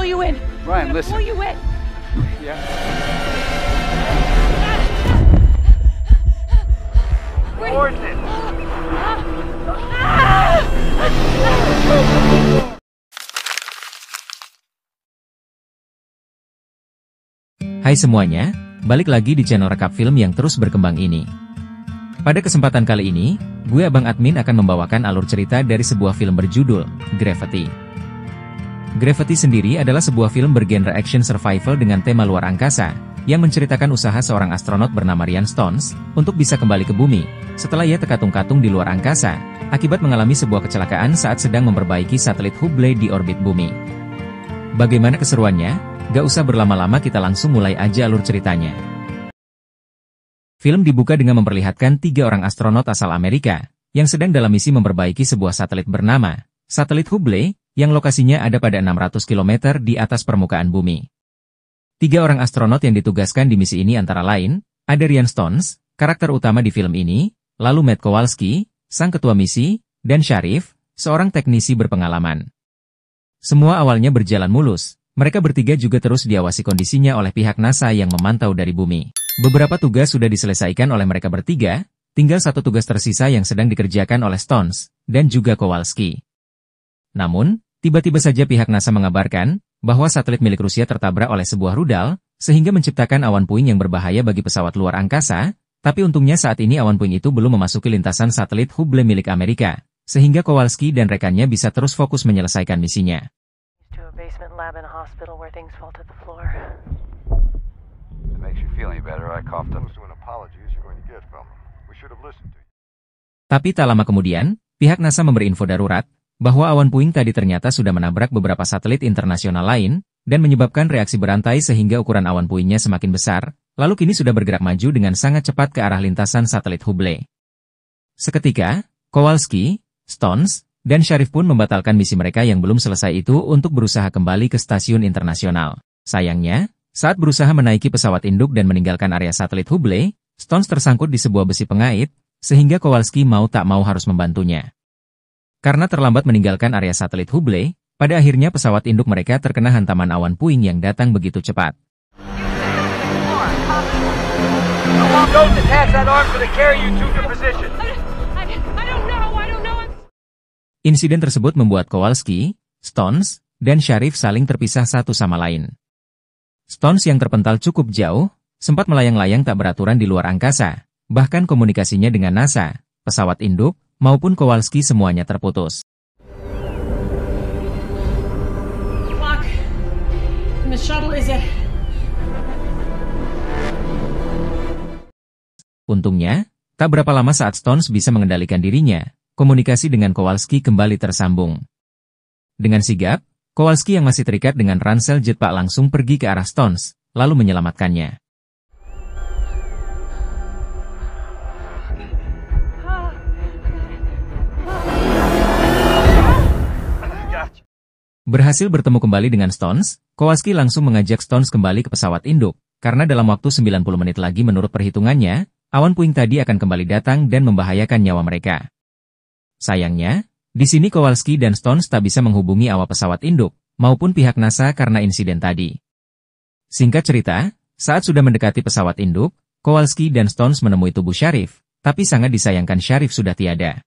you in. Ryan, listen. Pull you in. Yeah. Wait. Coordinates. Hai semuanya, balik lagi di channel rekap film yang terus berkembang ini. Pada kesempatan kali ini, gue Abang Admin akan membawakan alur cerita dari sebuah film berjudul Gravity. Gravity sendiri adalah sebuah film bergenre action survival dengan tema luar angkasa, yang menceritakan usaha seorang astronot bernama Ryan Stones untuk bisa kembali ke bumi, setelah ia terkatung-katung di luar angkasa, akibat mengalami sebuah kecelakaan saat sedang memperbaiki satelit Hubble di orbit bumi. Bagaimana keseruannya? Gak usah berlama-lama, kita langsung mulai aja alur ceritanya. Film dibuka dengan memperlihatkan 3 orang astronot asal Amerika, yang sedang dalam misi memperbaiki sebuah satelit bernama Satelit Hubble, yang lokasinya ada pada 600 km di atas permukaan bumi. 3 orang astronot yang ditugaskan di misi ini antara lain, ada Ryan Stones, karakter utama di film ini, lalu Matt Kowalski, sang ketua misi, dan Sharif, seorang teknisi berpengalaman. Semua awalnya berjalan mulus. Mereka bertiga juga terus diawasi kondisinya oleh pihak NASA yang memantau dari bumi. Beberapa tugas sudah diselesaikan oleh mereka bertiga, tinggal satu tugas tersisa yang sedang dikerjakan oleh Stones, dan juga Kowalski. Namun, tiba-tiba saja pihak NASA mengabarkan, bahwa satelit milik Rusia tertabrak oleh sebuah rudal, sehingga menciptakan awan puing yang berbahaya bagi pesawat luar angkasa, tapi untungnya saat ini awan puing itu belum memasuki lintasan satelit Hubble milik Amerika, sehingga Kowalski dan rekannya bisa terus fokus menyelesaikan misinya. Basement lab in a hospital where things fall to the floor. If it makes you feel any better, I coughed up to an apology you're going to get from them. We should have listened to you. Tapi tak lama kemudian, pihak NASA memberi info darurat, bahwa awan puing tadi ternyata sudah menabrak beberapa satelit internasional lain, dan menyebabkan reaksi berantai sehingga ukuran awan puingnya semakin besar, lalu kini sudah bergerak maju dengan sangat cepat ke arah lintasan satelit Hubble. Seketika, Kowalski, Stones, dan Sharif pun membatalkan misi mereka yang belum selesai itu untuk berusaha kembali ke stasiun internasional. Sayangnya, saat berusaha menaiki pesawat induk dan meninggalkan area satelit Hubble, Stones tersangkut di sebuah besi pengait, sehingga Kowalski mau tak mau harus membantunya. Karena terlambat meninggalkan area satelit Hubble, pada akhirnya pesawat induk mereka terkena hantaman awan puing yang datang begitu cepat. Insiden tersebut membuat Kowalski, Stones, dan Sharif saling terpisah satu sama lain. Stones yang terpental cukup jauh, sempat melayang-layang tak beraturan di luar angkasa, bahkan komunikasinya dengan NASA, pesawat induk, maupun Kowalski semuanya terputus. Untungnya, tak berapa lama saat Stones bisa mengendalikan dirinya, komunikasi dengan Kowalski kembali tersambung. Dengan sigap, Kowalski yang masih terikat dengan ransel jetpack langsung pergi ke arah Stones, lalu menyelamatkannya. Berhasil bertemu kembali dengan Stones, Kowalski langsung mengajak Stones kembali ke pesawat induk, karena dalam waktu 90 menit lagi menurut perhitungannya, awan puing tadi akan kembali datang dan membahayakan nyawa mereka. Sayangnya, di sini Kowalski dan Stones tak bisa menghubungi awak pesawat induk, maupun pihak NASA karena insiden tadi. Singkat cerita, saat sudah mendekati pesawat induk, Kowalski dan Stones menemui tubuh Sharif, tapi sangat disayangkan Sharif sudah tiada.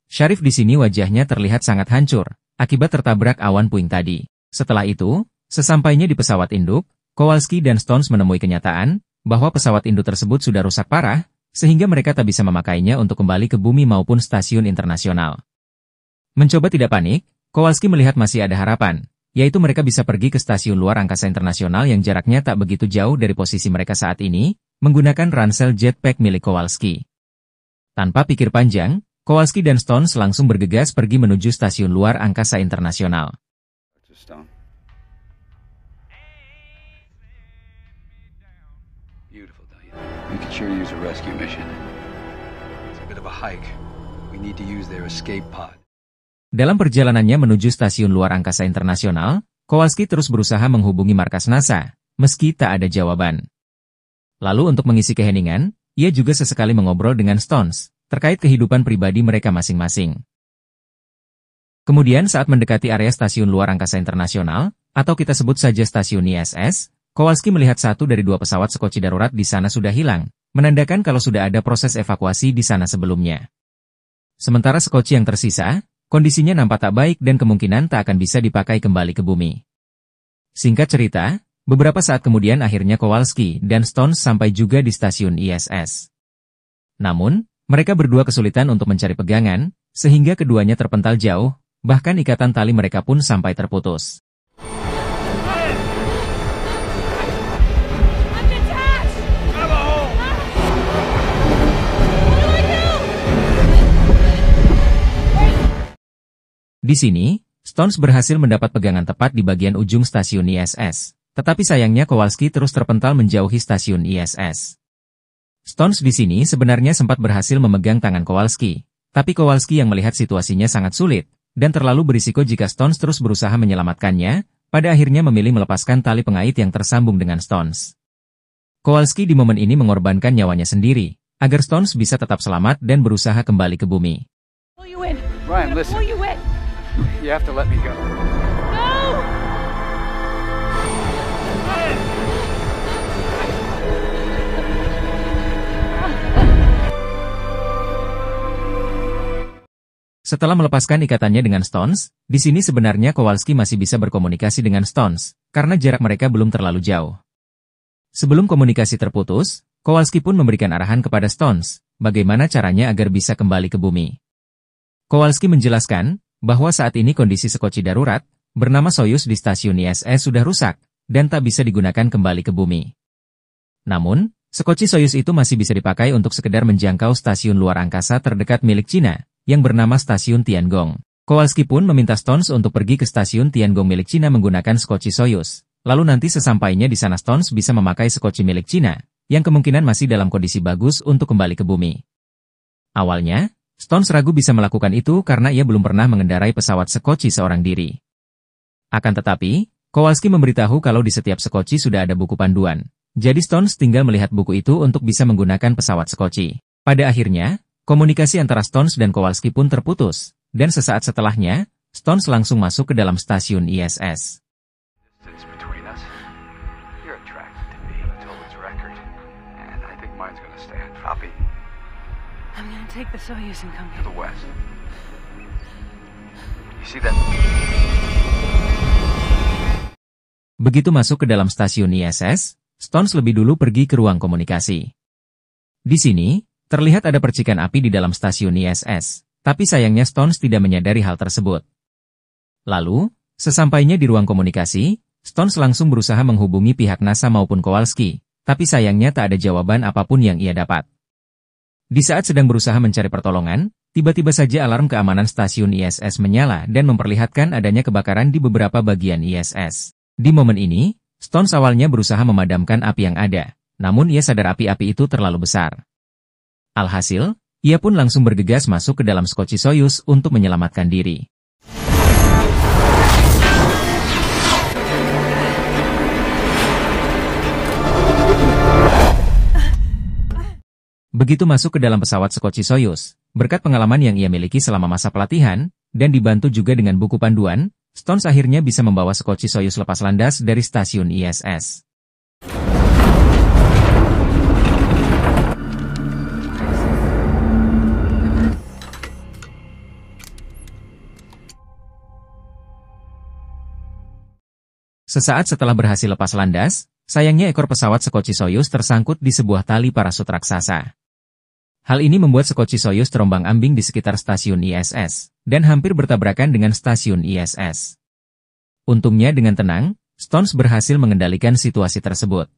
Sharif di sini wajahnya terlihat sangat hancur, akibat tertabrak awan puing tadi. Setelah itu, sesampainya di pesawat induk, Kowalski dan Stones menemui kenyataan, bahwa pesawat induk tersebut sudah rusak parah, sehingga mereka tak bisa memakainya untuk kembali ke bumi maupun stasiun internasional. Mencoba tidak panik, Kowalski melihat masih ada harapan, yaitu mereka bisa pergi ke stasiun luar angkasa internasional yang jaraknya tak begitu jauh dari posisi mereka saat ini, menggunakan ransel jetpack milik Kowalski. Tanpa pikir panjang, Kowalski dan Stones langsung bergegas pergi menuju stasiun luar angkasa internasional. We could sure use a rescue mission. It's a bit of a hike. We need to use their escape pod. Dalam perjalanannya menuju stasiun luar angkasa internasional, Kowalski terus berusaha menghubungi markas NASA, meski tak ada jawaban. Lalu untuk mengisi keheningan, ia juga sesekali mengobrol dengan Stones, terkait kehidupan pribadi mereka masing-masing. Kemudian saat mendekati area stasiun luar angkasa internasional, atau kita sebut saja stasiun ISS, Kowalski melihat satu dari dua pesawat sekoci darurat di sana sudah hilang, menandakan kalau sudah ada proses evakuasi di sana sebelumnya. Sementara sekoci yang tersisa, kondisinya nampak tak baik dan kemungkinan tak akan bisa dipakai kembali ke bumi. Singkat cerita, beberapa saat kemudian akhirnya Kowalski dan Stones sampai juga di stasiun ISS. Namun, mereka berdua kesulitan untuk mencari pegangan, sehingga keduanya terpental jauh, bahkan ikatan tali mereka pun sampai terputus. Di sini, Stones berhasil mendapat pegangan tepat di bagian ujung stasiun ISS, tetapi sayangnya Kowalski terus terpental menjauhi stasiun ISS. Stones di sini sebenarnya sempat berhasil memegang tangan Kowalski, tapi Kowalski yang melihat situasinya sangat sulit, dan terlalu berisiko jika Stones terus berusaha menyelamatkannya, pada akhirnya memilih melepaskan tali pengait yang tersambung dengan Stones. Kowalski di momen ini mengorbankan nyawanya sendiri, agar Stones bisa tetap selamat dan berusaha kembali ke bumi. Ryan, listen. You have to let me go. Setelah melepaskan ikatannya dengan Stones, di sini sebenarnya Kowalski masih bisa berkomunikasi dengan Stones, karena jarak mereka belum terlalu jauh. Sebelum komunikasi terputus, Kowalski pun memberikan arahan kepada Stones, bagaimana caranya agar bisa kembali ke bumi. Kowalski menjelaskan bahwa saat ini kondisi sekoci darurat, bernama Soyuz di stasiun ISS sudah rusak, dan tak bisa digunakan kembali ke bumi. Namun, sekoci Soyuz itu masih bisa dipakai untuk sekedar menjangkau stasiun luar angkasa terdekat milik Cina, yang bernama stasiun Tiangong. Kowalski pun meminta Stones untuk pergi ke stasiun Tiangong milik Cina menggunakan sekoci Soyuz, lalu nanti sesampainya di sana Stones bisa memakai sekoci milik Cina, yang kemungkinan masih dalam kondisi bagus untuk kembali ke bumi. Awalnya, Stones ragu bisa melakukan itu karena ia belum pernah mengendarai pesawat sekoci seorang diri. Akan tetapi, Kowalski memberitahu kalau di setiap sekoci sudah ada buku panduan. Jadi Stones tinggal melihat buku itu untuk bisa menggunakan pesawat sekoci. Pada akhirnya, komunikasi antara Stones dan Kowalski pun terputus, dan sesaat setelahnya, Stones langsung masuk ke dalam stasiun ISS. I'm gonna take the Soyuz and come To here. the west. You see that? Begitu masuk ke dalam stasiun ISS, Stones lebih dulu pergi ke ruang komunikasi. Di sini, terlihat ada percikan api di dalam stasiun ISS, tapi sayangnya Stones tidak menyadari hal tersebut. Lalu, sesampainya di ruang komunikasi, Stones langsung berusaha menghubungi pihak NASA maupun Kowalski, tapi sayangnya tak ada jawaban apapun yang ia dapat. Di saat sedang berusaha mencari pertolongan, tiba-tiba saja alarm keamanan stasiun ISS menyala dan memperlihatkan adanya kebakaran di beberapa bagian ISS. Di momen ini, Stones awalnya berusaha memadamkan api yang ada, namun ia sadar api-api itu terlalu besar. Alhasil, ia pun langsung bergegas masuk ke dalam sekoci Soyuz untuk menyelamatkan diri. Begitu masuk ke dalam pesawat sekoci Soyuz, berkat pengalaman yang ia miliki selama masa pelatihan, dan dibantu juga dengan buku panduan, Stones akhirnya bisa membawa sekoci Soyuz lepas landas dari stasiun ISS. Sesaat setelah berhasil lepas landas, sayangnya ekor pesawat sekoci Soyuz tersangkut di sebuah tali parasut raksasa. Hal ini membuat sekoci Soyuz terombang-ambing di sekitar stasiun ISS, dan hampir bertabrakan dengan stasiun ISS. Untungnya dengan tenang, Stones berhasil mengendalikan situasi tersebut.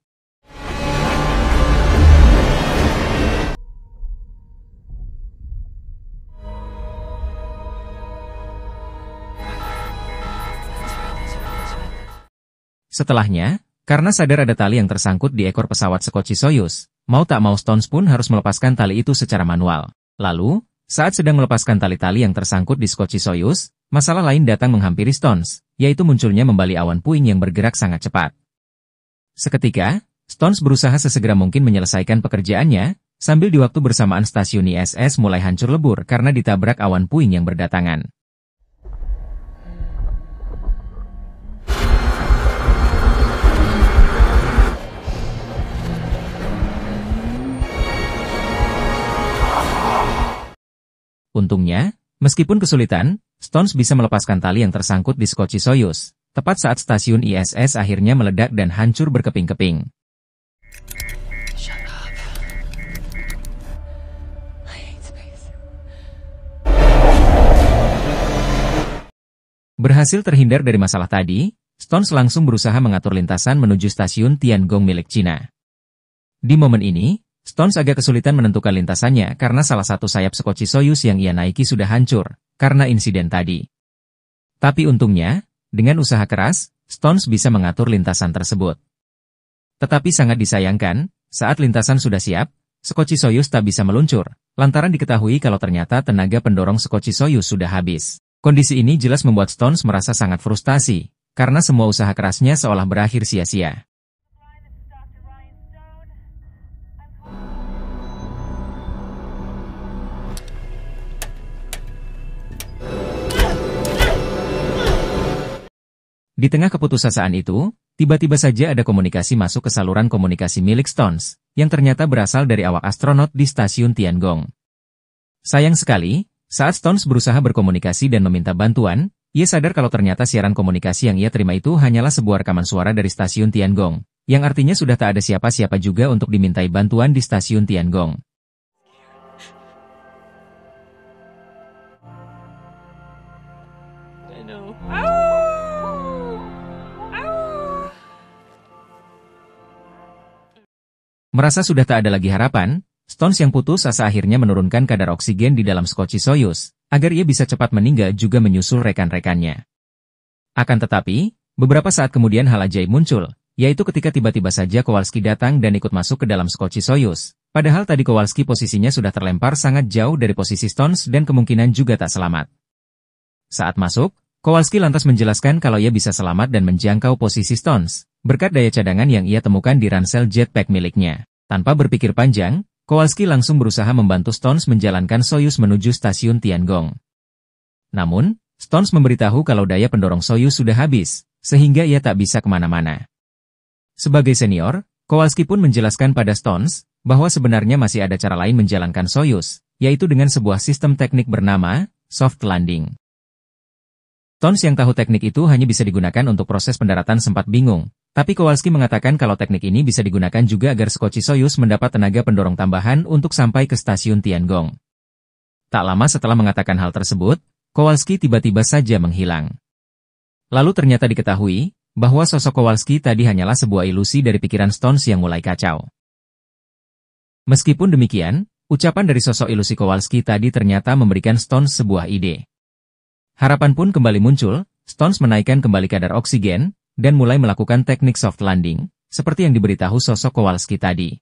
Setelahnya, karena sadar ada tali yang tersangkut di ekor pesawat sekoci Soyuz, mau tak mau Stones pun harus melepaskan tali itu secara manual. Lalu, saat sedang melepaskan tali-tali yang tersangkut di sekoci Soyuz, masalah lain datang menghampiri Stones, yaitu munculnya membali awan puing yang bergerak sangat cepat. Seketika, Stones berusaha sesegera mungkin menyelesaikan pekerjaannya, sambil di waktu bersamaan stasiun ISS mulai hancur lebur karena ditabrak awan puing yang berdatangan. Untungnya, meskipun kesulitan, Stones bisa melepaskan tali yang tersangkut di skoci Soyuz, tepat saat stasiun ISS akhirnya meledak dan hancur berkeping-keping. Berhasil terhindar dari masalah tadi, Stones langsung berusaha mengatur lintasan menuju stasiun Tiangong milik Cina. Di momen ini, Stones agak kesulitan menentukan lintasannya karena salah satu sayap skoci Soyuz yang ia naiki sudah hancur karena insiden tadi. Tapi untungnya, dengan usaha keras, Stones bisa mengatur lintasan tersebut. Tetapi sangat disayangkan, saat lintasan sudah siap, skoci Soyuz tak bisa meluncur, lantaran diketahui kalau ternyata tenaga pendorong skoci Soyuz sudah habis. Kondisi ini jelas membuat Stones merasa sangat frustasi, karena semua usaha kerasnya seolah berakhir sia-sia. Di tengah keputusasaan itu, tiba-tiba saja ada komunikasi masuk ke saluran komunikasi milik Stones, yang ternyata berasal dari awak astronot di stasiun Tiangong. Sayang sekali, saat Stones berusaha berkomunikasi dan meminta bantuan, ia sadar kalau ternyata siaran komunikasi yang ia terima itu hanyalah sebuah rekaman suara dari stasiun Tiangong, yang artinya sudah tak ada siapa-siapa juga untuk dimintai bantuan di stasiun Tiangong. Merasa sudah tak ada lagi harapan, Stones yang putus asa akhirnya menurunkan kadar oksigen di dalam skoci Soyuz, agar ia bisa cepat meninggal juga menyusul rekan-rekannya. Akan tetapi, beberapa saat kemudian hal ajaib muncul, yaitu ketika tiba-tiba saja Kowalski datang dan ikut masuk ke dalam skoci Soyuz. Padahal tadi Kowalski posisinya sudah terlempar sangat jauh dari posisi Stones dan kemungkinan juga tak selamat. Saat masuk, Kowalski lantas menjelaskan kalau ia bisa selamat dan menjangkau posisi Stones, berkat daya cadangan yang ia temukan di ransel jetpack miliknya. Tanpa berpikir panjang, Kowalski langsung berusaha membantu Stones menjalankan Soyuz menuju stasiun Tiangong. Namun, Stones memberitahu kalau daya pendorong Soyuz sudah habis, sehingga ia tak bisa kemana-mana. Sebagai senior, Kowalski pun menjelaskan pada Stones, bahwa sebenarnya masih ada cara lain menjalankan Soyuz, yaitu dengan sebuah sistem teknik bernama soft landing. Stones yang tahu teknik itu hanya bisa digunakan untuk proses pendaratan sempat bingung, tapi Kowalski mengatakan kalau teknik ini bisa digunakan juga agar skoci Soyuz mendapat tenaga pendorong tambahan untuk sampai ke stasiun Tiangong. Tak lama setelah mengatakan hal tersebut, Kowalski tiba-tiba saja menghilang. Lalu ternyata diketahui, bahwa sosok Kowalski tadi hanyalah sebuah ilusi dari pikiran Stones yang mulai kacau. Meskipun demikian, ucapan dari sosok ilusi Kowalski tadi ternyata memberikan Stones sebuah ide. Harapan pun kembali muncul, Stones menaikkan kembali kadar oksigen, dan mulai melakukan teknik soft landing, seperti yang diberitahu sosok Kowalski tadi.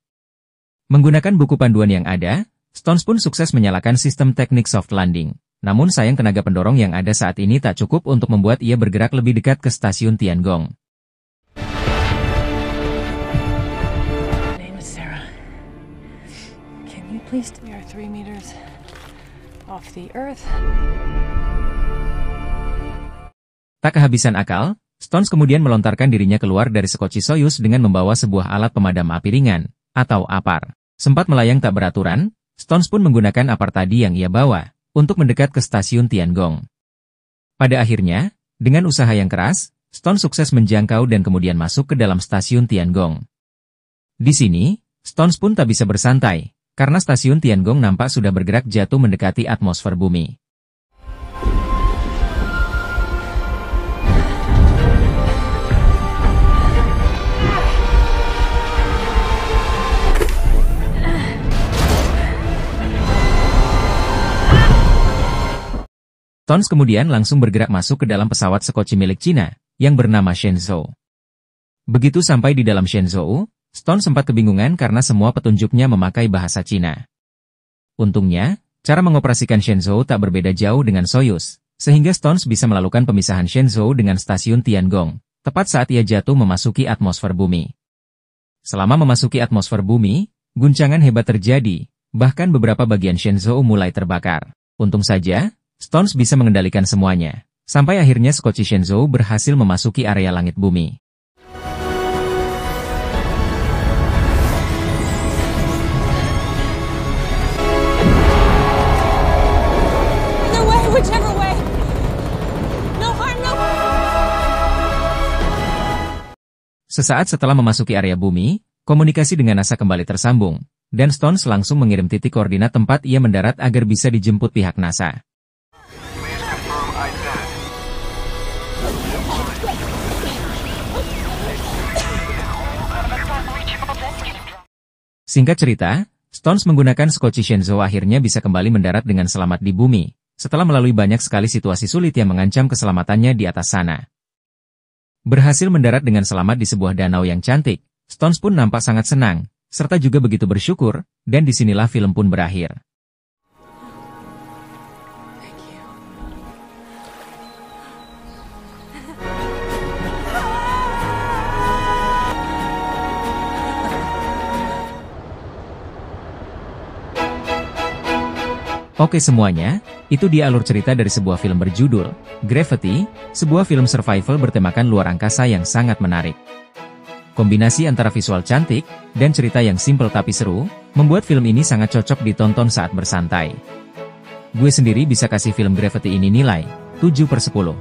Menggunakan buku panduan yang ada, Stones pun sukses menyalakan sistem teknik soft landing. Namun sayang tenaga pendorong yang ada saat ini tak cukup untuk membuat ia bergerak lebih dekat ke stasiun Tiangong. My name is Sarah. Can you please? We are 3 meters off the Earth. Tak kehabisan akal, Stones kemudian melontarkan dirinya keluar dari skoci Soyuz dengan membawa sebuah alat pemadam api ringan, atau APAR. Sempat melayang tak beraturan, Stones pun menggunakan APAR tadi yang ia bawa, untuk mendekat ke stasiun Tiangong. Pada akhirnya, dengan usaha yang keras, Stones sukses menjangkau dan kemudian masuk ke dalam stasiun Tiangong. Di sini, Stones pun tak bisa bersantai, karena stasiun Tiangong nampak sudah bergerak jatuh mendekati atmosfer bumi. Stones kemudian langsung bergerak masuk ke dalam pesawat skoci milik Cina, yang bernama Shenzhou. Begitu sampai di dalam Shenzhou, Stones sempat kebingungan karena semua petunjuknya memakai bahasa Cina. Untungnya, cara mengoperasikan Shenzhou tak berbeda jauh dengan Soyuz, sehingga Stones bisa melakukan pemisahan Shenzhou dengan stasiun Tiangong, tepat saat ia jatuh memasuki atmosfer bumi. Selama memasuki atmosfer bumi, guncangan hebat terjadi, bahkan beberapa bagian Shenzhou mulai terbakar. Untung saja, Stones bisa mengendalikan semuanya, sampai akhirnya skoci Shenzhou berhasil memasuki area langit bumi. Sesaat setelah memasuki area bumi, komunikasi dengan NASA kembali tersambung, dan Stones langsung mengirim titik koordinat tempat ia mendarat agar bisa dijemput pihak NASA. Singkat cerita, Stones menggunakan Scotty Shenzo akhirnya bisa kembali mendarat dengan selamat di bumi, setelah melalui banyak sekali situasi sulit yang mengancam keselamatannya di atas sana. Berhasil mendarat dengan selamat di sebuah danau yang cantik, Stones pun nampak sangat senang, serta juga begitu bersyukur, dan disinilah film pun berakhir. Oke semuanya, itu dia alur cerita dari sebuah film berjudul Gravity, sebuah film survival bertemakan luar angkasa yang sangat menarik. Kombinasi antara visual cantik dan cerita yang simpel tapi seru, membuat film ini sangat cocok ditonton saat bersantai. Gue sendiri bisa kasih film Gravity ini nilai 7/10.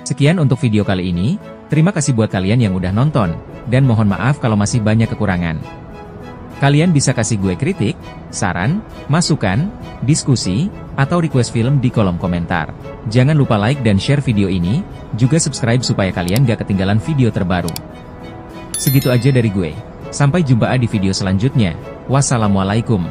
Sekian untuk video kali ini, terima kasih buat kalian yang udah nonton, dan mohon maaf kalau masih banyak kekurangan. Kalian bisa kasih gue kritik, saran, masukan, diskusi, atau request film di kolom komentar. Jangan lupa like dan share video ini, juga subscribe supaya kalian gak ketinggalan video terbaru. Segitu aja dari gue. Sampai jumpa di video selanjutnya. Wassalamualaikum.